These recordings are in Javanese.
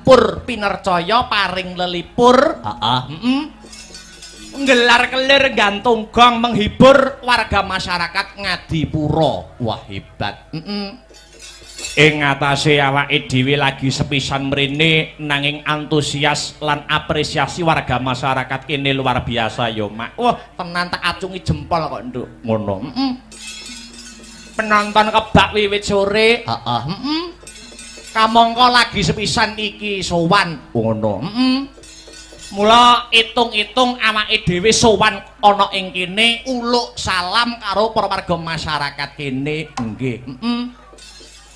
pur pinercaya paring lelipur. Nggelar kelir gantung gong menghibur warga masyarakat Ngadipura. Wah hebat. Ing ngatasé awake dhewe lagi sepisan mrene nanging antusias lan apresiasi warga masyarakat kene luar biasa ya Mak. Wah tenan tak acungi jempol kok Nduk. Ngono. Penonton kebak wiwit sore. Kamangka lagi sepisan iki sowan. Ngono. Mula itung-itung awake dhewe sowan ana ing kene uluk salam karo para warga masyarakat kene. Nggih.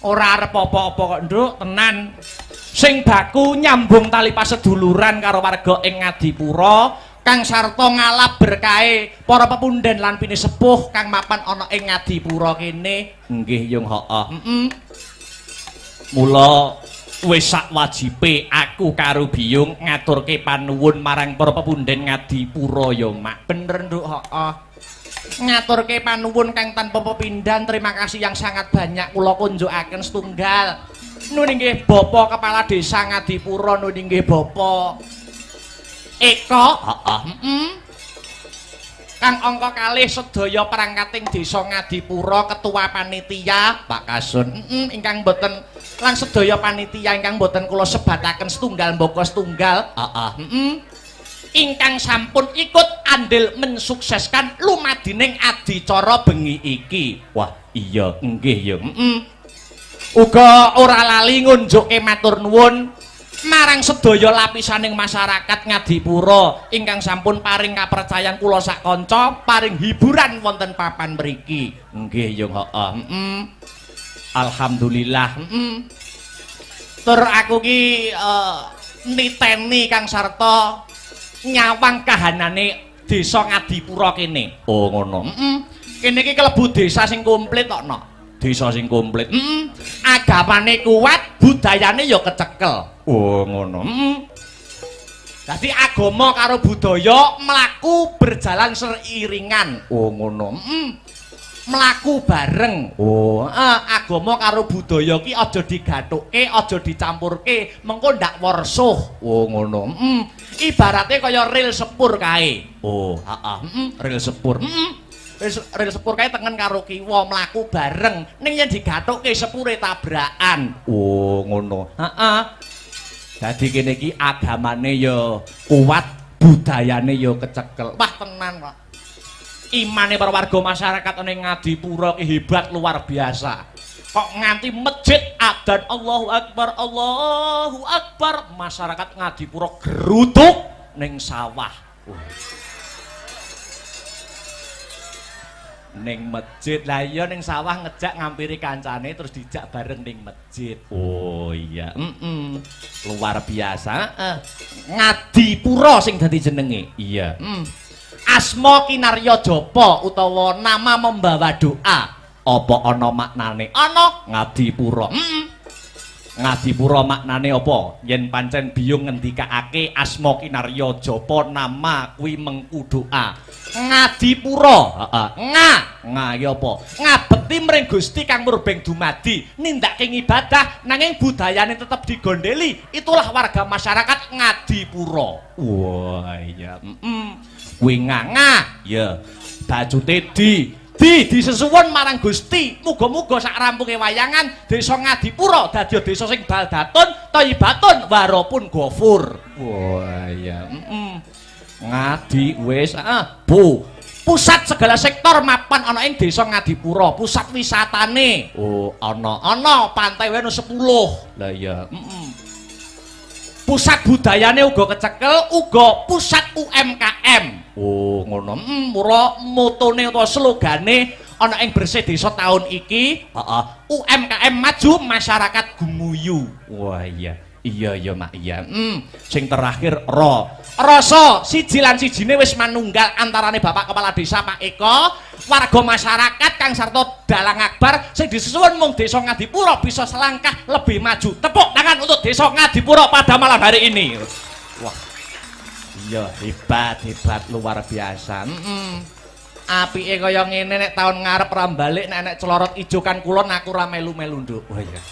Ora arep apa-apa kok Nduk, tenan. Sing baku nyambung tali paseduluran karo warga ing Ngadipura kang sarta ngalap berkahe para pepundhen lan pinisepuh kang mapan ana ing Ngadipura kene. Nggih yung heeh. Mula wis sak wajibe aku karo Biyung ngaturke panuwun marang para pepundhen Ngadipura ya Mak. Bener Nduk, heeh. Ngaturke panuwun kang tanpa pepindhan, terima kasih yang sangat banyak kula kunjukaken setunggal. Nun inggih Bapak Kepala Desa Ngadipura, nun inggih Bapak Eko, kang angka kalih sedaya perangkating Desa Ngadipura, Ketua Panitia Pak Kasun, ingkang boten lan sedaya panitia ingkang boten kula sebataken setunggal mbaka setunggal, ingkang sampun ikut andil mensukseskan lumadining adicara bengi iki. Wah iya nggih ya. Uga ora lali ngunjuke matur nuwun marang sedaya lapisaning masyarakat Ngadipura ingkang sampun paring kapercayan kula sak kanca paring hiburan wonten papan mriki. Nggih ya heeh. Alhamdulillah. Tur aku ki niteni kang sarta nyawang kahanane desa Ngadipura kene. Oh ngono. Kene iki kelebu desa sing komplit tok no. Desa sing komplit. Agamane kuat, budayane ya kecekel. Oh ngono. Dadi agama karo budaya mlaku berjalan seiringan. Oh ngono. Mlaku bareng. Oh, agama karo budaya ki aja digathuke, aja dicampurke, mengko ndak warsuh. Oh ngono. Ibaratnya kaya ril sepur kae. Oh, ril sepur. Ril sepur kae tengen karo kiwa mlaku bareng. Ning yen digathuke sepure tabrakan. Oh, ngono. Dadi kene iki agamane ya kuat, budayane ya kecekel. Wah, tenan kok. Imane para warga masyarakat ning Ngadipura ki hebat luar biasa. Kok nganti masjid adzan Allahu Akbar masyarakat Ngadipura geruduk ning sawah. Ning masjid lah iya ning sawah ngejak ngampiri kancane terus dijak bareng ning masjid. Oh iya, luar biasa. Ngadipura sing dadi jenenge. Iya. Asma Kinarya Japa utawa nama membawa doa. Apa ana maknane? Ana Ngadipura. Ngadipura maknane apa? Yen pancen Biyung ngendikake asma Kinarya Japa nama kuwi mengku doa. Ngadipura, nga iki apa? Ngabekti mring Gusti kang murbeng dumadi, nindakake ibadah nanging budayane tetep digondeli. Itulah warga masyarakat Ngadipura. Wah iya. Kuwi nganga ya bajute disesuwun marang Gusti. Muga-muga sak rampunge wayangan desa Ngadipura dadi desa sing baldatun thayyibatun warapun ghafur. Wah iya. Ngadi wis Bu. Pusat segala sektor mapan ana ing desa Ngadipura, pusat wisatane. Oh, ana pantai wae 10. Lah iya. Pusat budayane uga kecekel, uga pusat UMKM. Oh, ngono. Mula motone utawa slogane ana ing Bersih Desa tahun iki, UMKM maju, masyarakat gumuyu. Wah iya. Iya ya Mak iya. Sing terakhir rasa siji lan sijine wis manunggal antarane Bapak Kepala Desa Pak Eko, warga masyarakat kang sarta dalang akbar sing disuwun mung Desa Ngadipura bisa selangkah lebih maju. Tepuk tangan untuk Desa Ngadipura pada malam hari ini. Wah. Iya hebat luar biasa. Apike kaya ngene nek taun ngarep ra balik nek celorot ijo kan kulon aku ra melu-melu Nduk. Oh iya.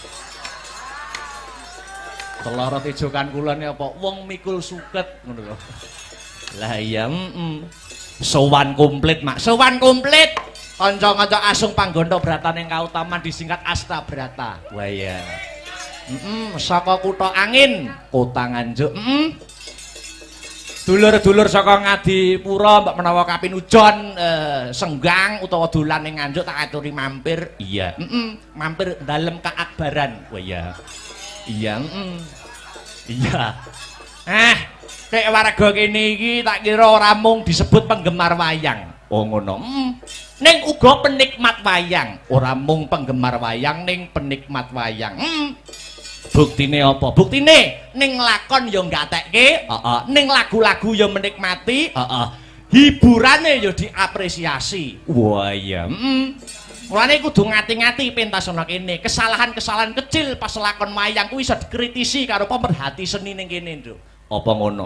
Loro tejokan kula ni apa wong mikul suket ngono lho. Lah iya sowan komplit mak sowan komplit kanca-kanca asung panggontho brataning kautaman disingkat Astabrata. Wah iya. Saka kutha angin kota Nganjuk. Dulur-dulur saka Ngadipura mbak menawa kapinujon senggang utawa dolan ning Nganjuk tak aturi mampir. Iya, mampir dalem keakbaran. Wah iya. Iya, iya. Nek warga kene iki tak kira ora mung disebut penggemar wayang. Oh ngono. Ning uga penikmat wayang. Ora mung penggemar wayang ning penikmat wayang. Buktine apa? Buktine ning lakon ya nggatekke, ning lagu-lagu ya menikmati, hiburane ya diapresiasi. Wah iya. Mulane kudu ngati-ngati pentas ana kene. Kesalahan-kesalahan kecil pas lakon wayang kuwi iso dikritisi karo pemerhati seni ning kene, Nduk. Apa ngono?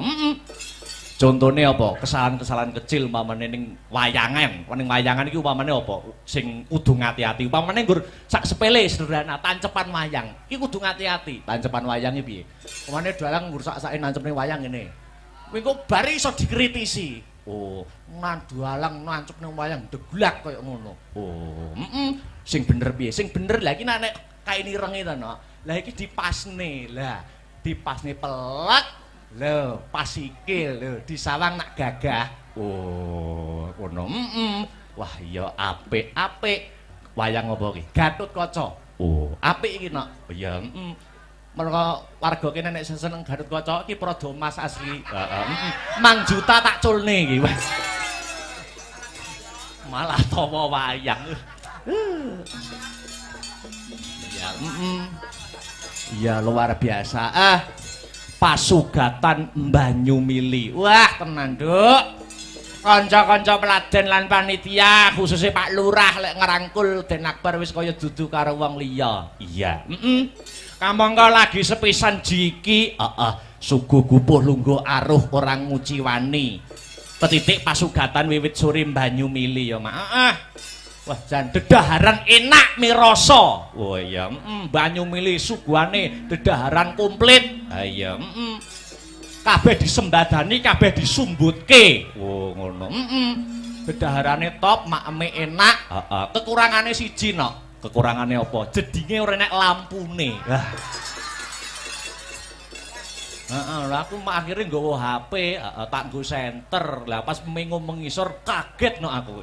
Contone apa? Kesalahan-kesalahan kecil umpamane ning wayangan. Ning wayangan iki umpamane apa? Sing kudu ngati-ati. Umpamane nggur sak sepele sederhana tancepan wayang. Iki kudu ngati-ati. Tancepan wayang iki piye? Umpamane dalang nggur sak-sake nancepne wayang ngene. Kuwi kok bari iso dikritisi. Oh, dalang nancepne wayang deglak kaya ngono. Oh, sing bener piye? Sing bener lha iki nek kain irenge to, no. Lah iki dipasne. Lah, dipasne pelek. Lho, pasikil lho, disawang nak gagah. Oh, ngono. Wah, iya apik-apik. Wayang apa iki? Gatutkaca. Oh, apik iki, Nok. Oh iya, mergo warga kene nek seneng Gatutkaca iki Prada Mas asli. Mang juta tak culne iki. Malah tawa wayang. Ya, iya luar biasa. Pasugatan Banyumili. Wah, tenan, Nduk. Kanca-kanca peladen lan panitia, khususnya Pak Lurah lek ngerangkul Den Akbar wis kaya dudu karo wong liya. Iya. Kamangka lagi sepisan jiki, sugu gupuh lungguh aruh orang nguciwani. Petitik pasugatan wiwit sore Banyumili ya, Mak. Wah, jan dedaharan enak mirasa. Oh iya, Banyumili suguhane dedaharan komplit. Ha iya, kabeh disembadani, kabeh disumbutke. Oh ngono. Dedaharane top, makeme enak. Kekurangane siji, Nok. Kekurangane apa? Jedinge ora enek lampune. Lah aku akhirnya nggawa HP, tak nggo senter. Lah pas mengo mengisor kaget, Nok aku.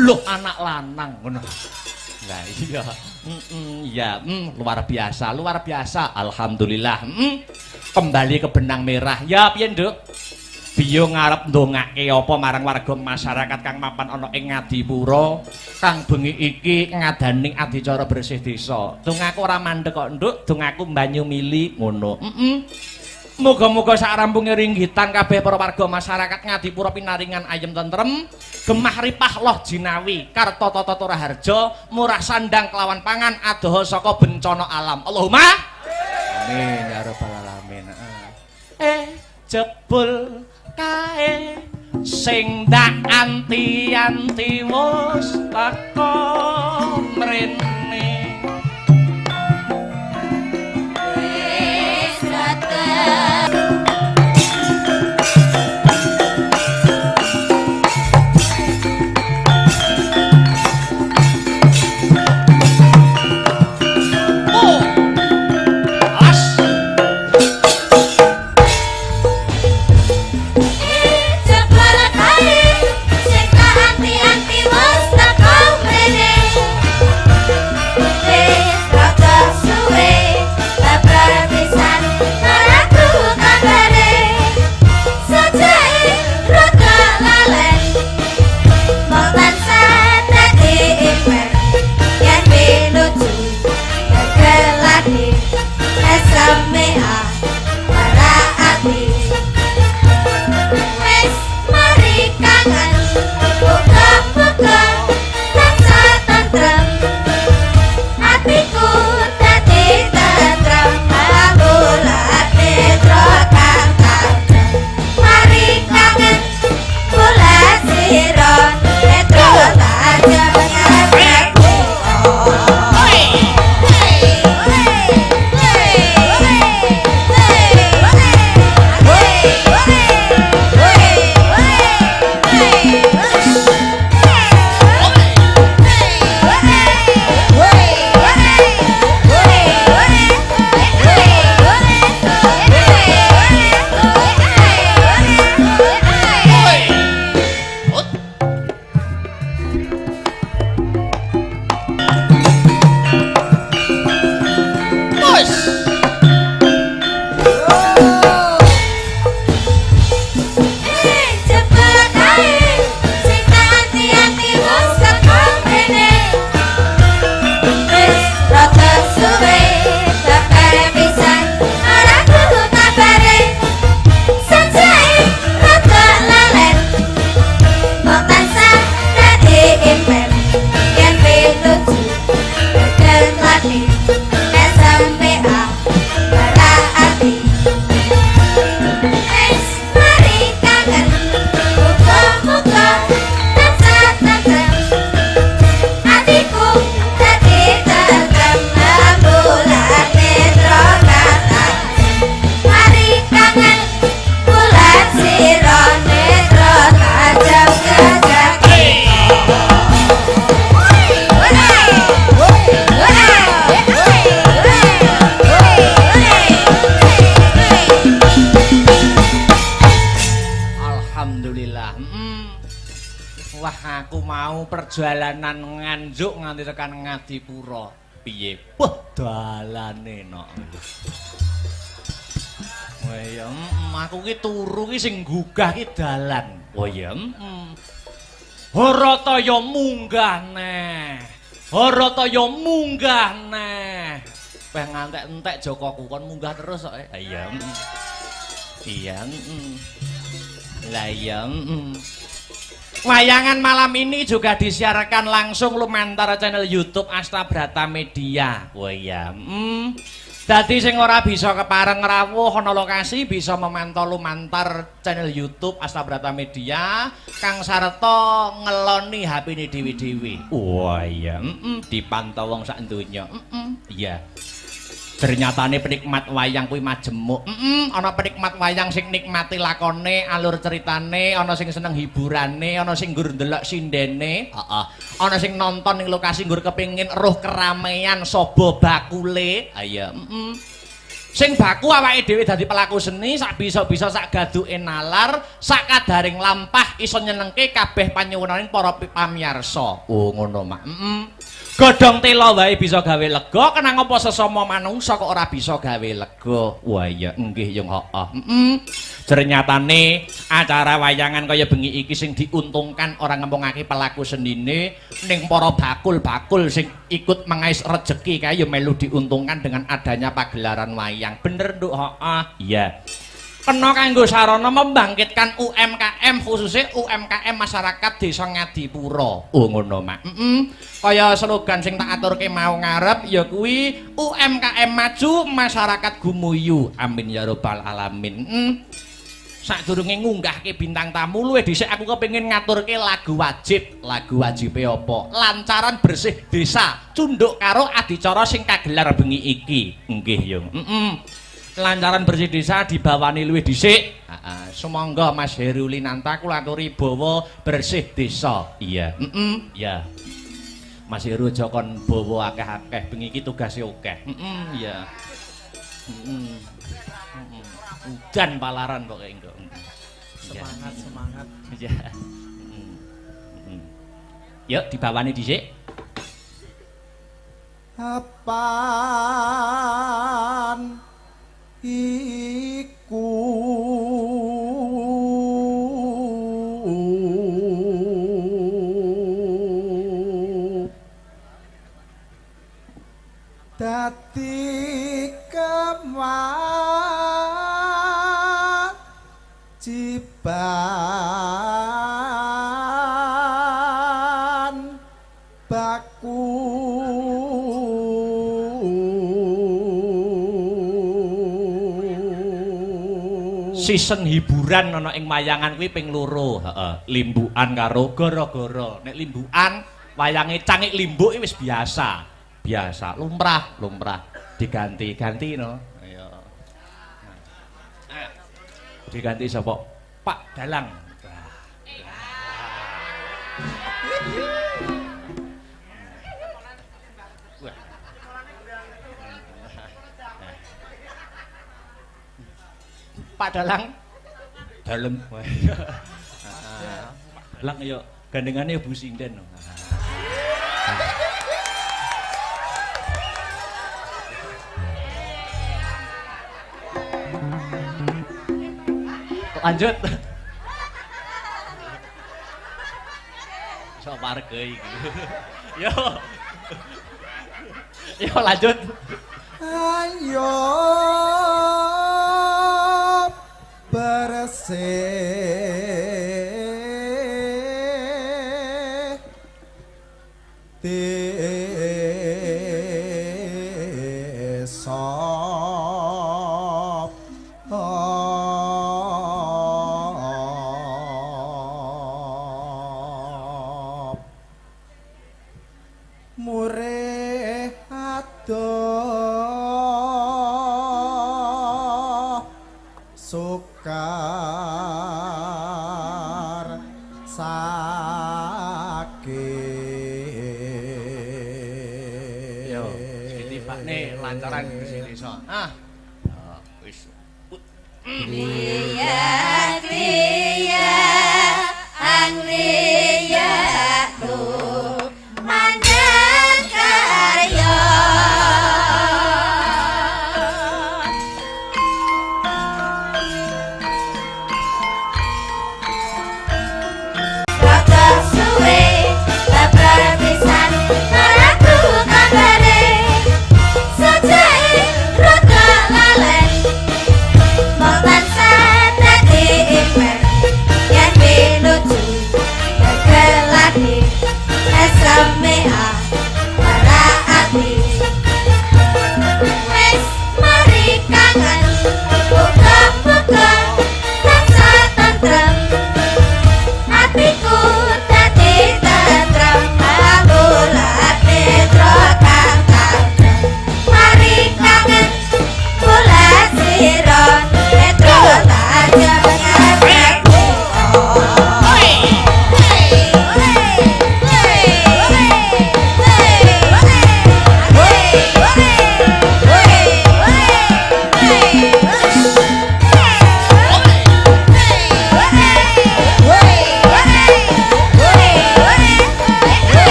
Loh, anak lanang ngono. Lah iya. Iya, luar biasa. Alhamdulillah. Kembali ke benang merah. Ya piye, Nduk? Biyo ngarep ndongake apa marang warga masyarakat kang mapan ana ing Ngadipura, kang bengi iki ngadaning adicara bersih desa. Dongaku ora mandek kok, Nduk. Dongaku Banyumili ngono. Muga-muga sak rampunge ringgitan kabeh para warga masyarakat Ngadipura pinaringan ayem tentrem, gemah ripah loh jinawi, karta tata raharja, murah sandang kelawan pangan adoh saka bencana alam. Allahumma amin ya rabbal alamin. Jebul kae sing ndak anti-anti wis teko mrene. Wah, aku mau perjalanan Nganjuk nganti tekan Ngadipura. Piye? Wah, dalane nok. Wah ya, aku ki turu ki sing gugah ki dalan. Oh ya, Harataya munggah neh. Harataya munggah neh. Peh ngantek-entek Jokoku kon munggah terus kok. Iya. Iya. Lah iya. Wayangan malam ini juga disiarkan langsung lumantar channel YouTube Astabrata Media. Wah iya. Dadi sing ora bisa kepareng rawuh ana lokasi bisa memantau lumantar channel YouTube Astabrata Media kang sarta ngeloni HP-ne dhewe-dhewe. Wah iya. Dipantau wong sak donya. Iya. Ternyatane penikmat wayang kuwi majemuk. Ana penikmat wayang sing nikmati lakone, alur ceritane, ana sing seneng hiburane, ana sing nggur ndelok sindene, heeh. Ana sing nonton ning lokasi nggur kepengin roh keramaian sobo bakule. Ayo, Sing baku awake dhewe dadi pelaku seni, sak bisa-bisa sak gaduke nalar, sak kadaring lampah iso nyenengke kabeh panyuwunaning para pamirsa. Oh, ngono mak. Godhong tela wae bisa gawe lega, kenang apa sesama manungsa kok ora bisa gawe lega. Wah iya nggih yung heeh. Ternyatane acara wayangan kaya bengi iki sing diuntungkan ora ngempungake pelaku senine ning para bakul-bakul sing ikut mengais rejeki kae ya melu diuntungkan dengan adanya pagelaran wayang. Bener Nduk, heeh. Iya. Kena kanggo sarana membangkitkan UMKM khususnya UMKM masyarakat Desa Ngadipura. Oh ngono mak. Kaya slogan sing tak aturke mau ngarep ya kuwi UMKM maju masyarakat gumuyu. Amin ya rabbal alamin. Sadurunge ngunggahke bintang tamu luwih dhisik aku kepengin ngaturke lagu wajib. Lagu wajibe apa? Lancaran bersih desa cunduk karo adicara sing kagelar bengi iki. Nggih yo. Lancaran bersih desa dibawani luwih dhisik. Sumangga Mas Herulinanta kula aturi bawa bersih desa. Iya. Ya. Mas Heru aja kon bawa akeh-akeh bengi iki tugase akeh. Iya. Udan palaran pokoke engko. Semangat. Iya. Yuk dibawani dhisik. Apaan iku dadi kewajiban baku season hiburan ana ing wayangan kuwi ping 2, heeh. Limbukan karo gara-gara. Nek limbukan wayange cangik limbuk wis biasa. Biasa, lumrah. Diganti-ganti no. Ayo. Diganti sapa? Pak Dalang. Pak Dalang dalem. Pak Dalang yo gandengane Bu Sinden. Lanjut. Sok warga iki. Yo. Yo lanjut. Ayo bersih desa murih adoh sukar sakit. Yo, ditibakne lancaran bersih desa. Wis. Kriya kriya ang kriya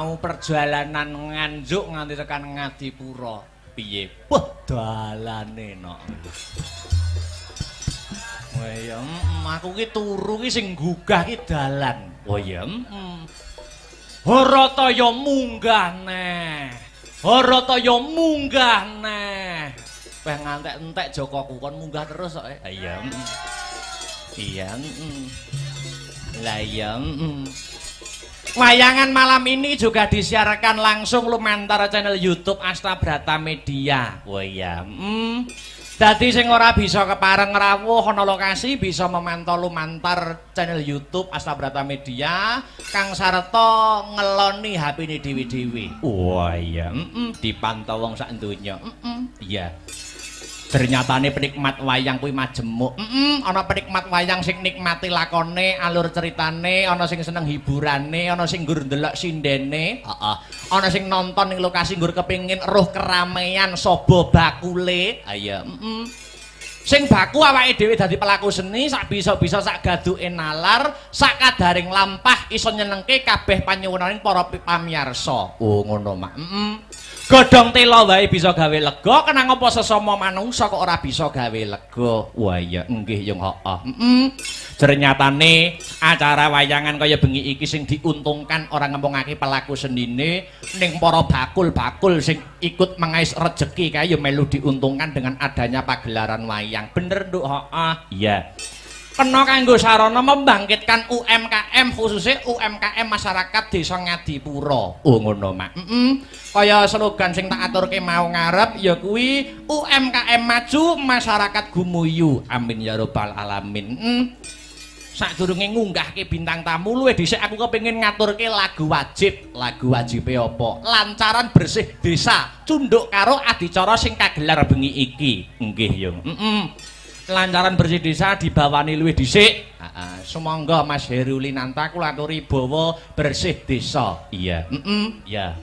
mau perjalanan Nganjuk nganti tekan Ngadipura. Piye? Wah, dalane nok. Wah ya, aku ki turu ki sing gugah ki dalan. Oh ya, Harataya munggah neh. Harataya munggah neh. Peh ngantek-entek Jokoku kon munggah terus kok. Iya. Iya. Lah iya. Wayangan malam ini juga disiarkan langsung lumantar channel YouTube Astabrata Media. Oh iya. Dadi sing ora bisa kepareng rawuh ana lokasi bisa memantau lumantar channel YouTube Astabrata Media kang sarta ngeloni HP-ne dhewe-dhewe. Oh iya, dipantau wong sak donya. Iya. Ternyatane penikmat wayang kuwi majemuk. Ana penikmat wayang sing nikmati lakone, alur ceritane, ana sing seneng hiburane, ana sing nggur ndelok sindene, heeh. Ana sing nonton ning lokasi nggur kepengin roh keramaian sobo bakule. Ayo, Sing baku awake dhewe dadi pelaku seni, sak bisa-bisa sak gaduke nalar, sak kadaring lampah iso nyenengke kabeh panyuwunaning para pamirsa. Oh, ngono mak. Godhong tela wae bisa gawe lega, kenang apa sesama manungsa kok ora bisa gawe lega. Wah iya nggih yung heeh. Ternyatane acara wayangan kaya bengi iki sing diuntungkan ora ngempungake pelaku senine ning para bakul-bakul sing ikut mengais rejeki kae ya melu diuntungkan dengan adanya pagelaran wayang. Bener Nduk, heeh. Iya. Kena kanggo sarana membangkitkan UMKM khususnya UMKM masyarakat Desa Ngadipura. Oh ngono mak. Kaya slogan sing tak aturke mau ngarep ya kuwi UMKM maju masyarakat gumuyu. Amin ya rabbal alamin. Sadurunge ngunggahke bintang tamu luwih dhisik aku kepengin ngaturke lagu wajib. Lagu wajibe apa? Lancaran bersih desa cunduk karo adicara sing kagelar bengi iki. Nggih yo. Lancaran bersih desa dibawani luwih dhisik. Sumangga Mas Herulinanta kula aturi bawa bersih desa. Iya. Iya.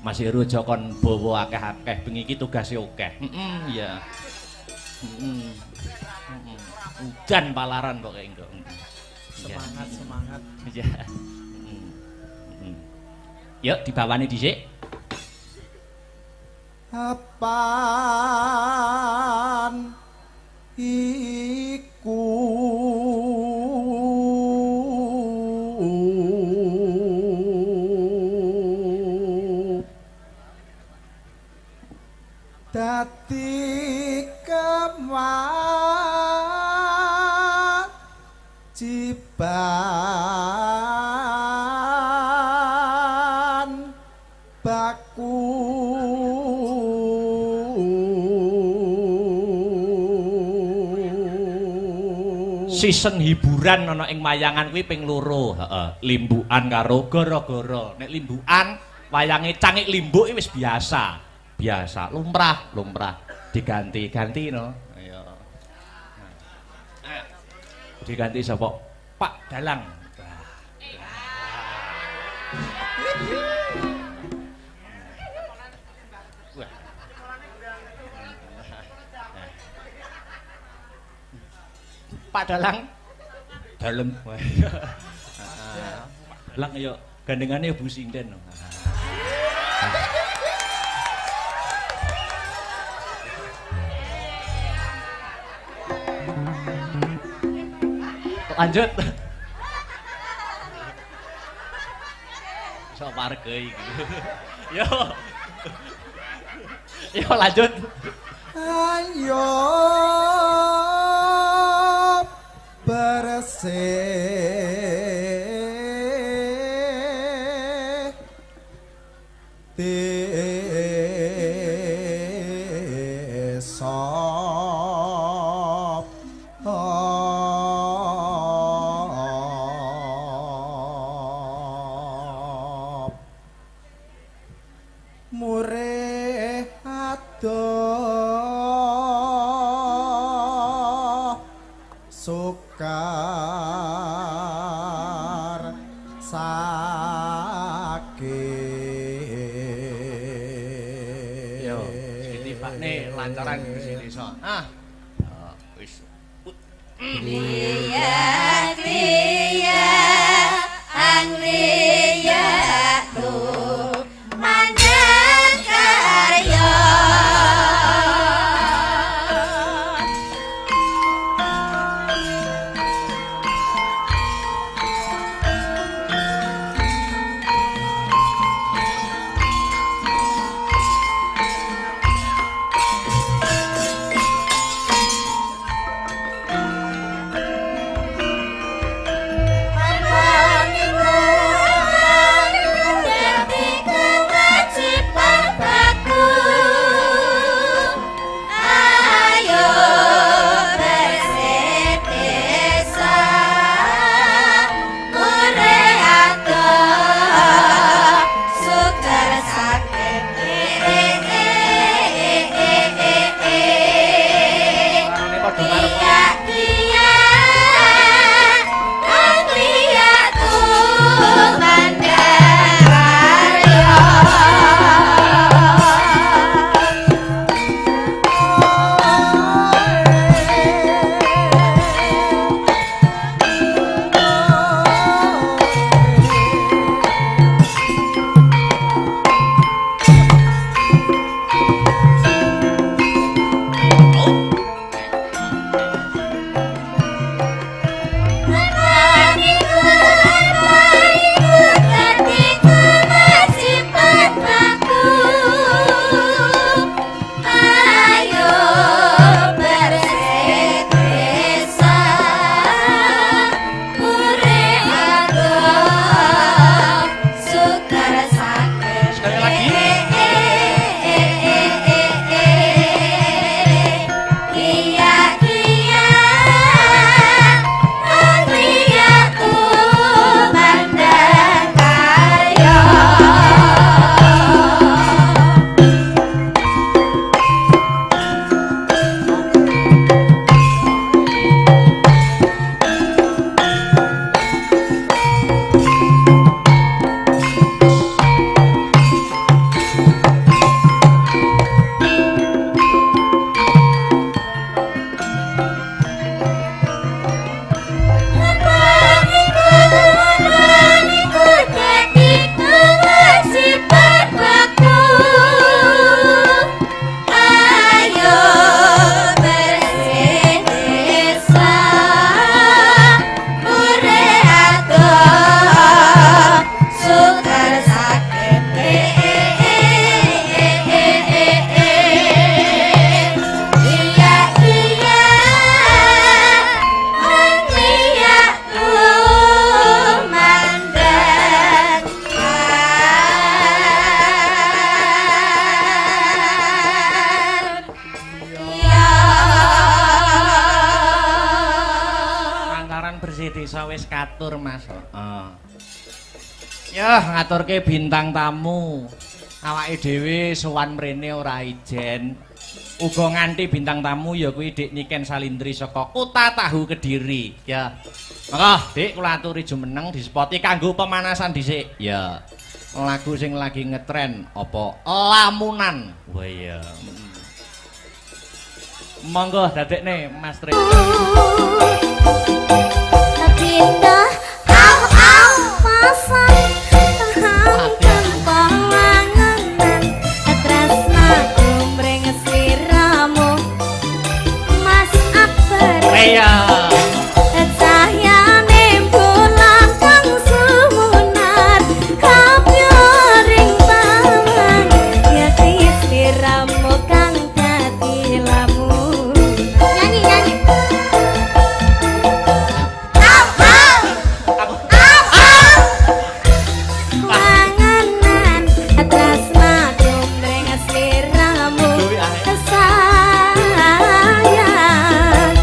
Mas Heru aja kon bawa akeh-akeh bengi iki tugase akeh. Iya. Udan palaran pokoke engko. Semangat. Iya. Yuk dibawani dhisik. Apaan iku dadi kewajiban baku season hiburan ana ing wayangan kuwi ping 2, heeh. Limbukan karo gara-gara. Nek limbukan wayange cangik limbuk wis biasa. Biasa, lumrah. Diganti-ganti no. Ayo. Diganti sapa? Pak Dalang. Pak Dalang dalem. Pak Dalang ya gandengane Bu Sinden. Lanjut. Sok warga iki. Yo. Yo lanjut. Ayo bersih desa murih adoh sukar sakit. Yo, ditibakne lancaran bersih desa. Wis. Kriya kriya angliya Sekretaris desa wis katur, Mas. Heeh. Yah, ngaturke bintang tamu. Awake dhewe sowan mrene ora ijen. Uga nganti bintang tamu ya kuwi Dik Niken Salindri saka Kota Tahu Kediri. Ya. Monggo, Dik kula aturi jumeneng dispoti kanggo pemanasan dhisik. Ya. Lagu sing lagi ngetren apa? Lamunan. Wah iya. Monggo dadekne Mas Tri. Pindah au pasang tahan panganganan tresna kumring sliramu Mas Akbar Iya. cahayane bulan kang sumunar kapyoring taman yati sliramu kang dadi lamun nyanyi panganan tresna kumring sliramu sayang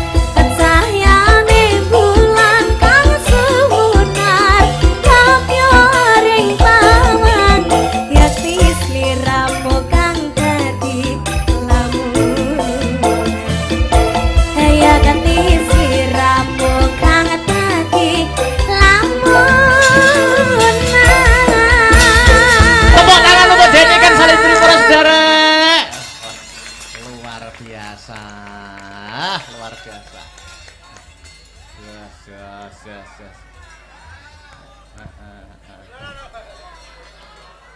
cahayane bulan kang sumunar kapyoring paman yati sliramu kang dadi lamun ya ganti sliramu kang dadi lamun Tepuk tangan untuk Dik Niken Salindri para saudara. Luar biasa. Luar biasa. Yes.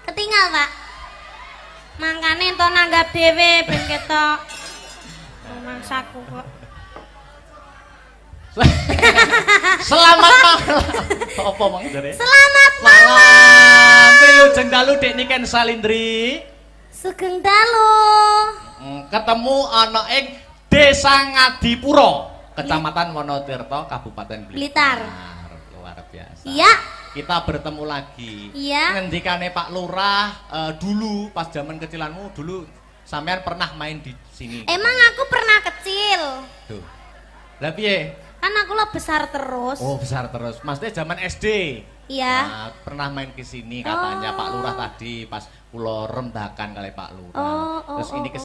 ketinggal Pak mangkane ento nanggap dhewe ben ketok mangsaku kok Selamat malam. Apa mang jare? selamat Malam. Wilujeng dalu Dik Niken Salindri. sugeng dalu Ketemu ana ing Desa Ngadipura, Kecamatan Wonotirta, Kabupaten Blitar. Luar biasa. iya Kita bertemu lagi. Iya. Ngendikane Pak Lurah dulu pas zaman kecilanmu dulu sampean pernah main di sini. emang aku pernah kecil Tuh. Lah piye? kan aku lo besar terus Oh, besar terus. Maksudnya zaman SD. iya Nah, pernah main ke sini katanya Pak Lurah tadi pas kula rembakan kali Pak Lurah. Oh, Terus ini ke